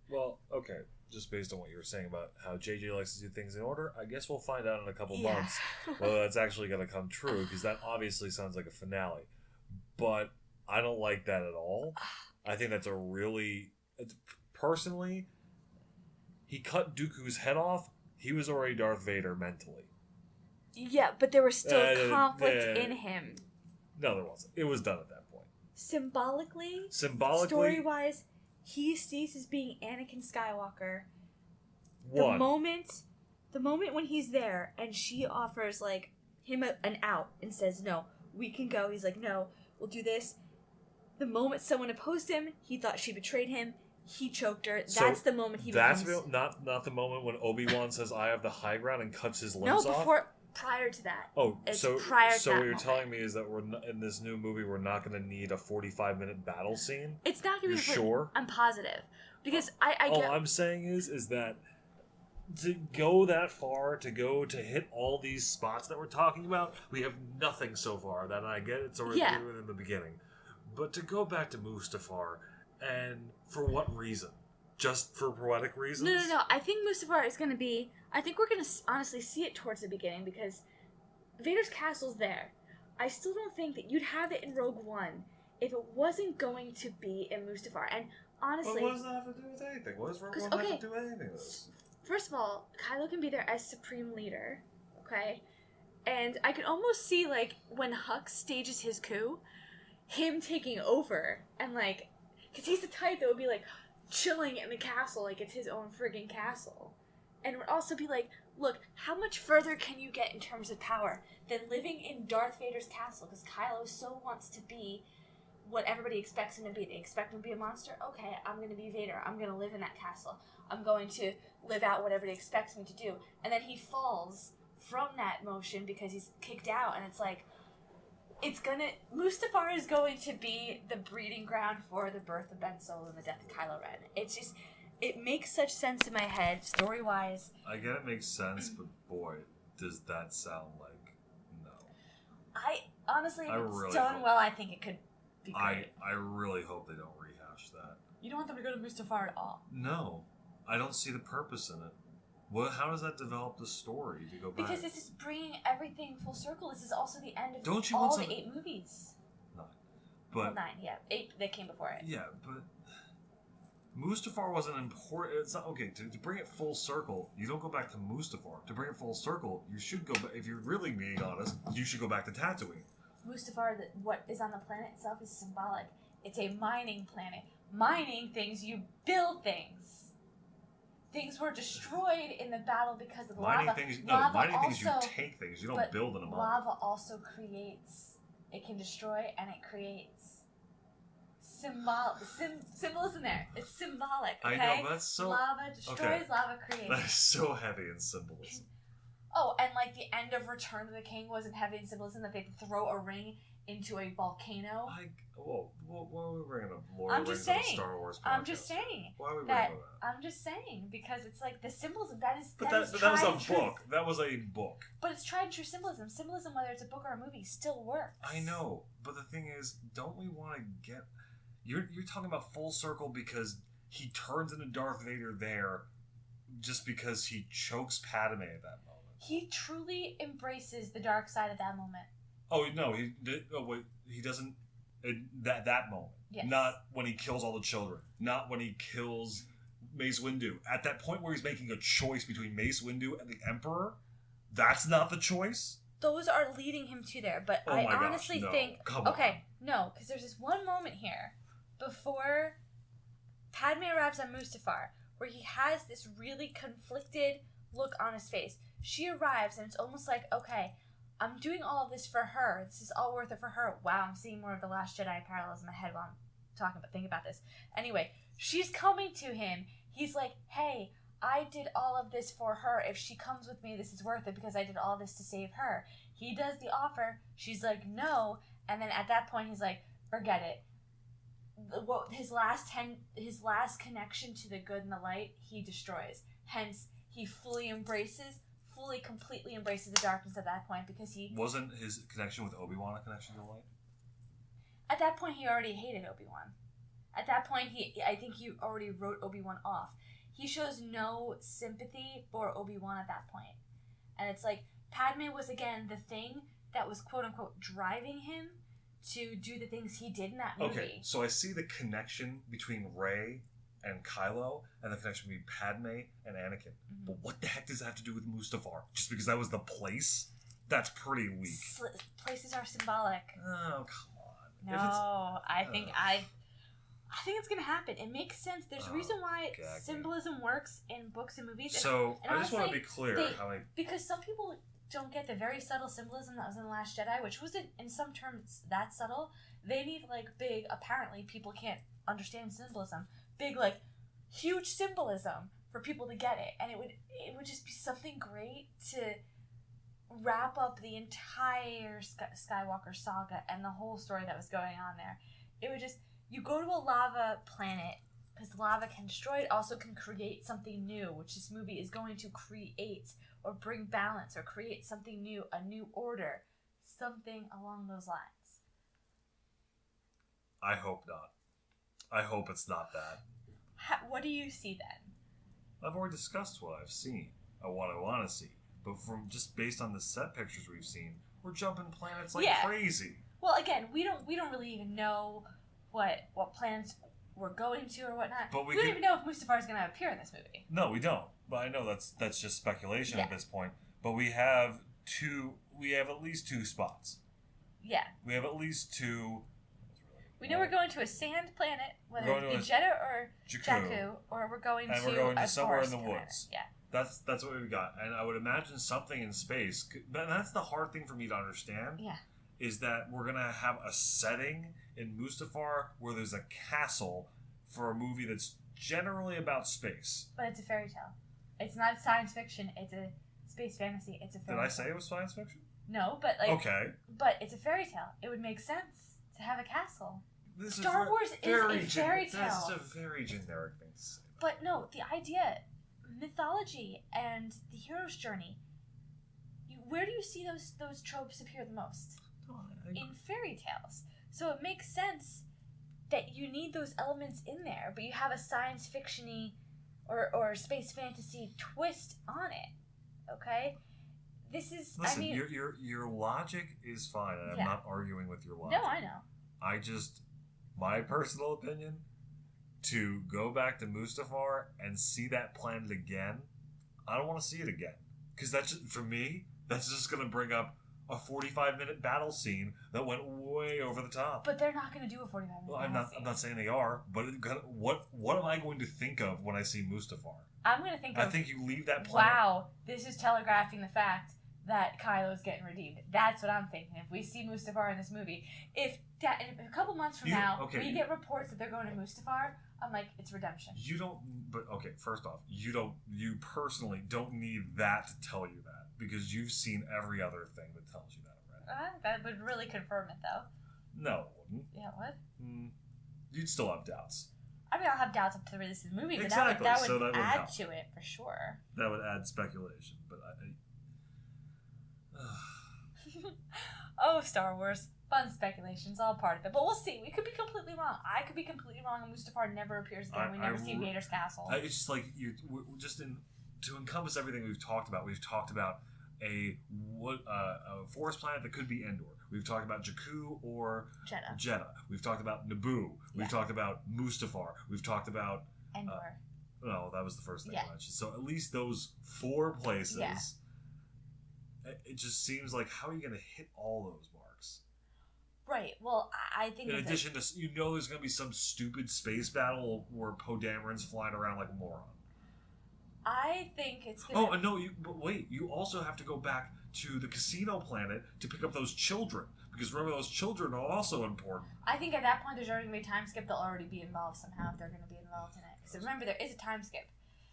Well, okay, just based on what you were saying about how JJ likes to do things in order, I guess we'll find out in a couple months whether that's actually going to come true, because that obviously sounds like a finale. But I don't like that at all. I think that's personally, he cut Dooku's head off, he was already Darth Vader mentally. Yeah, but there was still conflict in him. No, there wasn't. It was done at that point. Symbolically, story-wise, he ceases being Anakin Skywalker. The moment when he's there and she offers like him an out and says, "No, we can go." He's like, "No, we'll do this." The moment someone opposed him, he thought she betrayed him. He choked her. That's the moment he becomes... not the moment when Obi-Wan says, "I have the high ground," and cuts his limbs off? No, prior to that. Oh, so what you're telling me is that in this new movie we're not going to need a 45-minute battle scene? It's not going to be... sure? I'm positive. Because All I'm saying is that to go that far, to hit all these spots that we're talking about, we have nothing so far. That I get it's already in the beginning. But to go back to Mustafar, and for what reason? Just for poetic reasons? No. I think Mustafar is going to be... I think we're going to honestly see it towards the beginning, because Vader's castle's there. I still don't think that you'd have it in Rogue One if it wasn't going to be in Mustafar. And honestly... But what does that have to do with anything? What does Rogue One have to do with anything with this? First of all, Kylo can be there as Supreme Leader, okay? And I could almost see, like, when Hux stages his coup, him taking over, and, like... Because he's the type that would be, like, chilling in the castle like it's his own friggin' castle. And it would also be like, look, how much further can you get in terms of power than living in Darth Vader's castle? Because Kylo so wants to be what everybody expects him to be. They expect him to be a monster? Okay, I'm going to be Vader. I'm going to live in that castle. I'm going to live out what everybody expects me to do. And then he falls from that motion because he's kicked out, and it's like, Mustafar is going to be the breeding ground for the birth of Ben Solo and the death of Kylo Ren. It's just, it makes such sense in my head, story-wise. I get it makes sense, but boy, does that sound like no. Honestly, if it's done well, I think it could be great. I really hope they don't rehash that. You don't want them to go to Mustafar at all? No. I don't see the purpose in it. How does that develop the story to go back? Because this is bringing everything full circle. This is also the end of all the 8 movies. 9. But 9, yeah. 8 that came before it. Yeah, but Mustafar wasn't important. It's not okay to bring it full circle. You don't go back to Mustafar. To bring it full circle, you should go back. If you're really being honest, you should go back to Tatooine. Mustafar, what is on the planet itself, is symbolic. It's a mining planet. Mining things, you build things. Things were destroyed in the battle because of the lava. Mining things, you take things. You don't build in a mine. Lava also creates. It can destroy and it creates. Symbolism there. It's symbolic. Okay? I know, but that's so. Lava destroys, lava creates. That is so heavy in symbolism. Oh, and like the end of Return of the King wasn't heavy in symbolism, that they throw a ring into a volcano. Why are we bringing up Lord of the Rings on a Star Wars podcast? I'm just saying. Why are we bringing that? I'm just saying, because it's like the symbolism that is. But that was a book. That was a book. But it's tried and true symbolism. Symbolism, whether it's a book or a movie, still works. I know, but the thing is, don't we want to get? You're talking about full circle because he turns into Darth Vader there, just because he chokes Padme at that moment. He truly embraces the dark side at that moment. Oh no, he doesn't. That moment. Yes. Not when he kills all the children. Not when he kills Mace Windu. At that point where he's making a choice between Mace Windu and the Emperor, that's not the choice? Those are leading him to there, but I honestly think... Come on. Okay, no, because there's this one moment here before Padme arrives on Mustafar where he has this really conflicted look on his face. She arrives and it's almost like, okay, I'm doing all of this for her. This is all worth it for her. Wow, I'm seeing more of the Last Jedi parallels in my head while I'm thinking about this. Anyway, she's coming to him. He's like, hey, I did all of this for her. If she comes with me, this is worth it because I did all this to save her. He does the offer. She's like, no. And then at that point, he's like, forget it. His last connection to the good and the light, he destroys. Hence, he completely embraces the darkness at that point because he... Wasn't his connection with Obi-Wan a connection to the light? At that point, he already hated Obi-Wan. At that point, I think he already wrote Obi-Wan off. He shows no sympathy for Obi-Wan at that point. And it's like, Padme was, again, the thing that was, quote-unquote, driving him to do the things he did in that movie. Okay, so I see the connection between Rey and Kylo, and the connection between Padme and Anakin. Mm-hmm. But what the heck does that have to do with Mustafar? Just because that was the place? That's pretty weak. Places are symbolic. Oh, come on. No, I think it's gonna happen. It makes sense. There's a reason why symbolism works in books and movies. So, I just want to be clear because some people don't get the very subtle symbolism that was in The Last Jedi, which wasn't, in some terms, that subtle. They need, like, big, apparently people can't understand symbolism, big, like, huge symbolism for people to get it. And it would just be something great to wrap up the entire Skywalker saga and the whole story that was going on there. It would just... You go to a lava planet, because lava can destroy it, also can create something new, which this movie is going to create, or bring balance, or create something new, a new order, something along those lines. I hope not. I hope it's not that. What do you see then? I've already discussed what I've seen, or what I want to see, but from just based on the set pictures we've seen, we're jumping planets like crazy. Well, again, we don't really even know what plans we're going to or whatnot. But we don't even know if Mustafar is going to appear in this movie. No, we don't. But I know that's just speculation at this point. But we have at least two spots. Yeah. We have at least two. We know we're going to a sand planet, whether it be Jeddah or Jakku, or we're going to somewhere in the woods. Planet. Yeah. That's what we've got. And I would imagine something in space. But that's the hard thing for me to understand. Yeah. Is that we're going to have a setting in Mustafar where there's a castle for a movie that's generally about space. But it's a fairy tale. It's not science fiction. It's a space fantasy. It's a fairy tale. Did I say it was science fiction? No, but like... Okay. But it's a fairy tale. It would make sense to have a castle. Wars is a fairy tale. That's a very generic thing to say. But no, the idea, mythology, and the hero's journey, where do you see those tropes appear the most? In fairy tales. So it makes sense that you need those elements in there, but you have a science fiction-y or space fantasy twist on it. Okay? Listen, your logic is fine, and I'm not arguing with your logic. No, I know. My personal opinion, to go back to Mustafar and see that planet again, I don't want to see it again. Because for me, that's just going to bring up a 45-minute battle scene that went way over the top. But they're not going to do a 45-minute battle scene. I'm not saying they are, but what am I going to think of when I see Mustafar? I'm going to think of... I think you leave that planet... Wow, this is telegraphing the fact that Kylo's getting redeemed. That's what I'm thinking. If we see Mustafar in this movie, if in a couple months from now, we get reports that they're going to Mustafar, I'm like, it's redemption. You don't... But, okay, first off, you personally don't need that to tell you that. Because you've seen every other thing that tells you that already. That would really confirm it, though. No, it wouldn't. Yeah, it would. You'd still have doubts. I mean, I'll have doubts up to the release of the movie, but exactly. that would add to it, for sure. That would add speculation, but Oh, Star Wars. Fun speculation's all part of it. But we'll see. We could be completely wrong. I could be completely wrong, and Mustafar never appears again. We never see Vader's castle. It's just like, to encompass everything we've talked about a forest planet that could be Endor. We've talked about Jakku or Jeddah. We've talked about Naboo. We've talked about Mustafar. We've talked about Endor. No, that was the first thing I mentioned. So at least those 4 places. Yeah. It just seems like, how are you going to hit all those marks? Right. Well, I think in addition to, there's going to be some stupid space battle where Poe Dameron's flying around like a moron. I think it's going to... Oh, no, but wait. You also have to go back to the casino planet to pick up those children. Because remember, those children are also important. I think at that point, there's already going to be a time skip. They'll already be involved somehow if they're going to be involved in it. Because remember, there is a time skip.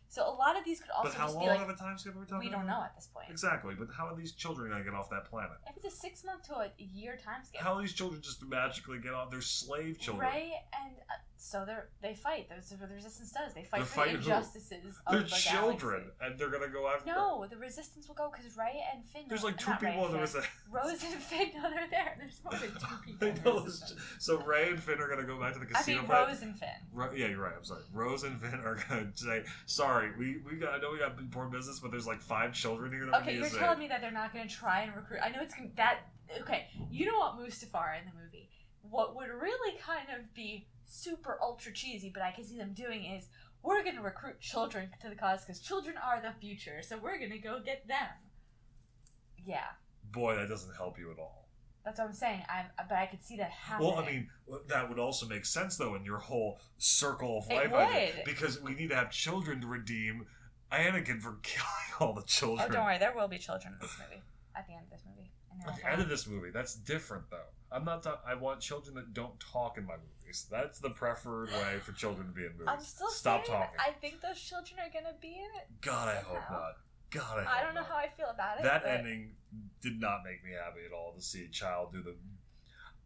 So a lot of these could also just be like... But how long of a time skip are we talking about? We don't know at this point. Exactly, but how are these children going to get off that planet? If it's a 6-month to a year time skip. How are these children just magically get off? They're slave children. Right, and so they fight. That's what the Resistance does. They fight for the injustices of They're the children, galaxy. and they're going to go after... No, the Resistance will go because Rey and Finn... There's like 2 people in the Resistance. Rose and Finn, no, they're there. There's more than 2 people in the Resistance. So Rey and Finn are going to go back to the casino. Rose and Finn. Yeah, you're right. I'm sorry. Rose and Finn are going to say, sorry, I know we got important business, but there's like 5 children here that okay, you're telling me that they're not going to try and recruit... I know it's going to... Okay, you don't want Mustafar in the movie. What would really kind of be super ultra cheesy, but I can see them doing, is we're going to recruit children to the cause because children are the future, so we're going to go get them. Yeah. Boy, that doesn't help you at all. That's what I'm saying. But I could see that happening. Well, I mean, that would also make sense, though, in your whole circle of life idea, because we need to have children to redeem Anakin for killing all the children. Oh, don't worry. There will be children in this movie. At the end of this movie. At the end of this movie. That's different, though. I'm not. I want children that don't talk in my movies. That's the preferred way for children to be in movies. I'm still Stop saying, talking. I think those children are gonna be in it. God, I hope not. God, I hope I don't know how I feel about it. That ending did not make me happy at all to see a child do the.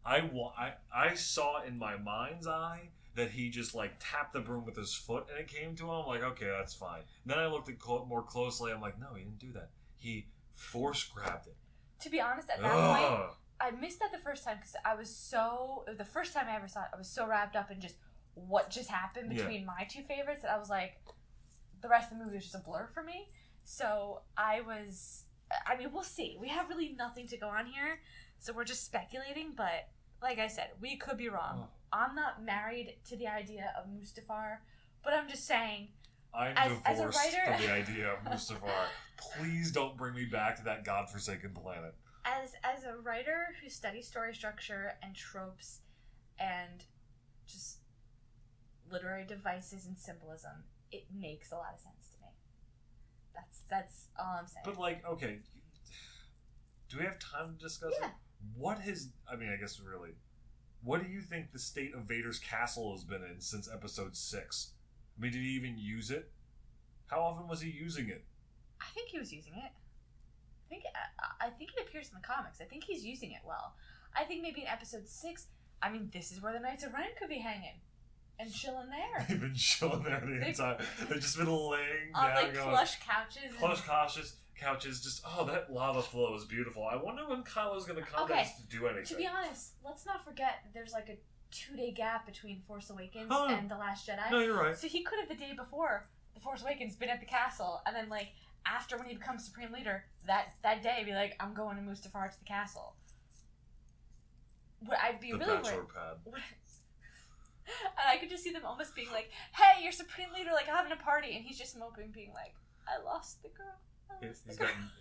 I saw in my mind's eye that he just like tapped the broom with his foot and it came to him. I'm like, okay, that's fine. And then I looked at more closely. I'm like, no, he didn't do that. He force grabbed it. To be honest, at that point, I missed that the first time because I was so... The first time I ever saw it, I was so wrapped up in just what just happened between my 2 favorites that I was like, the rest of the movie was just a blur for me. So I was... I mean, we'll see. We have really nothing to go on here, so we're just speculating, but like I said, we could be wrong. I'm not married to the idea of Mustafar, but I'm just saying... I'm divorced from the idea of Mustafar. Please don't bring me back to that godforsaken planet. As a writer who studies story structure and tropes and just literary devices and symbolism, it makes a lot of sense to me. That's all I'm saying. But like, okay, do we have time to discuss it? What do you think the state of Vader's castle has been in since episode 6? I mean, did he even use it? How often was he using it? I think he was using it. I think it appears in the comics. I think he's using it well. I think maybe in episode 6, I mean, this is where the Knights of Ren could be hanging. And chilling there. They've been chilling there the entire... They've just been laying on, down. like, plush couches. Couches, just... Oh, that lava flow is beautiful. I wonder when Kylo's going to come to do anything. To be honest, let's not forget there's, like, a 2-day gap between Force Awakens and The Last Jedi. No, you're right. So he could have, the day before The Force Awakens, been at the castle, and then, like, after when he becomes Supreme Leader, that day, be like, I'm going to Mustafar to the castle. I'd be really worried. And I could just see them almost being like, hey, you're Supreme Leader, like, having a party, and he's just moping, being like, I lost the girl.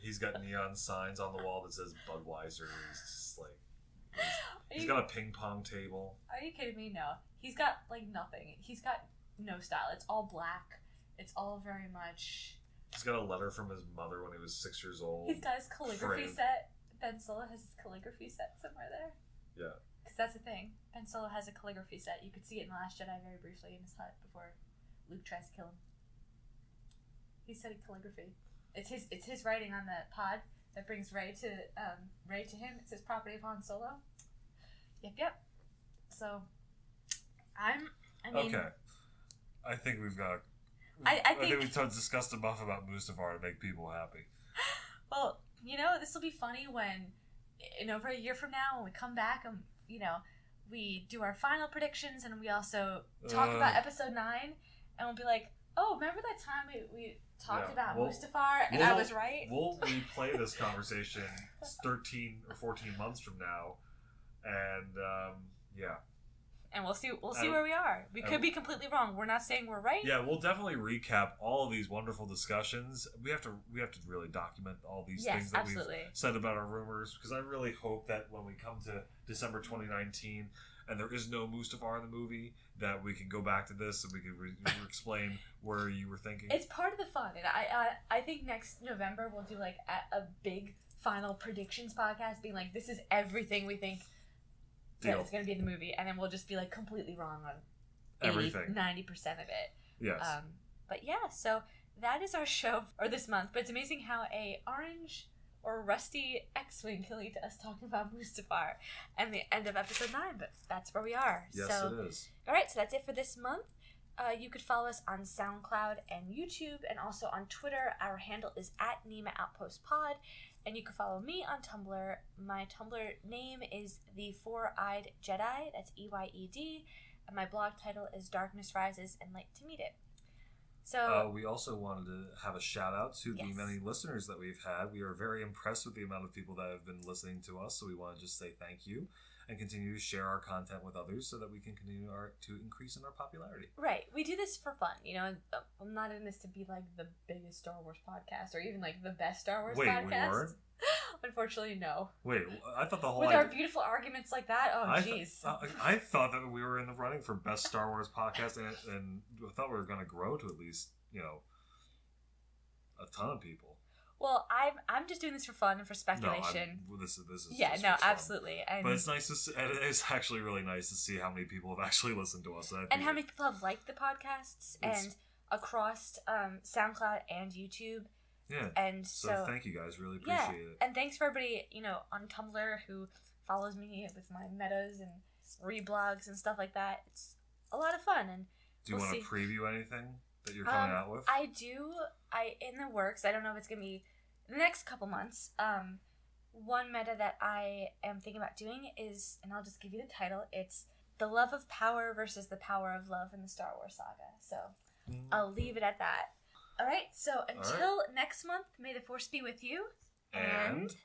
He's got neon signs on the wall that says Budweiser. He's just like... He's got a ping pong table. Are you kidding me? No. He's got, like, nothing. He's got no style. It's all black. It's all very much... He's got a letter from his mother when he was 6 years old. He's got his calligraphy set. Ben Solo has his calligraphy set somewhere there. Yeah. Because that's the thing. Ben Solo has a calligraphy set. You could see it in The Last Jedi very briefly in his hut before Luke tries to kill him. He studied calligraphy. It's his writing on the pod that brings Rey to him. It's his property of Han Solo. Yep. So, I mean... Okay. I think we've got... I think we've discussed enough about Mustafar to make people happy. Well, this will be funny when, in over a year from now, when we come back and, we do our final predictions and we also talk about episode 9, and we'll be like, Oh, remember that time we talked about well, Mustafar and I was right? We'll replay this conversation 13 or 14 months from now, and yeah. And we'll see where we are. We could be completely wrong. We're not saying we're right. Yeah, we'll definitely recap all of these wonderful discussions. We have to really document all these things that we've said about our rumors, because I really hope that when we come to December 2019 and there is no Mustafar in the movie, that we can go back to this and we can explain where you were thinking. It's part of the fun, and I think next November we'll do like a big final predictions podcast, being like, this is everything we think that it's going to be in the movie, and then we'll just be like completely wrong on everything, 90% of it. Yes. But yeah, so that is our show for this month. But it's amazing how a orange or rusty X-wing can lead to us talking about Mustafar and the end of episode 9. But that's where we are. Yes, so, it is. All right, so that's it for this month. You could follow us on SoundCloud and YouTube, and also on Twitter. Our handle is @NemaOutpostPod. And you can follow me on Tumblr. My Tumblr name is The Four-Eyed Jedi. That's EYED. And my blog title is Darkness Rises and Light to Meet It. So we also wanted to have a shout out to the many listeners that we've had. We are very impressed with the amount of people that have been listening to us. So we want to just say thank you and continue to share our content with others so that we can continue to increase in our popularity. Right. We do this for fun. You know, I'm not in this to be like the biggest Star Wars podcast or even like the best Star Wars podcast. Wait, we weren't? Unfortunately, no. Wait, I thought the whole... With our beautiful arguments like that? Oh, jeez. I thought that we were in the running for best Star Wars podcast, and I thought we were going to grow to at least, a ton of people. Well, I'm just doing this for fun and for speculation. No, this is yeah, no, absolutely. And but it's nice to see, it's actually really nice to see how many people have actually listened to us. And how many people have liked the podcasts and across SoundCloud and YouTube. Yeah. And so thank you guys, really appreciate it. And thanks for everybody, on Tumblr who follows me with my metas and reblogs and stuff like that. It's a lot of fun. And do you want to preview anything that you're coming out with? I do. In the works. I don't know if it's gonna be the next couple months. One meta that I am thinking about doing is, and I'll just give you the title, it's The Love of Power versus the Power of Love in the Star Wars saga. So I'll leave it at that. Alright, so until next month, may the Force be with you. And...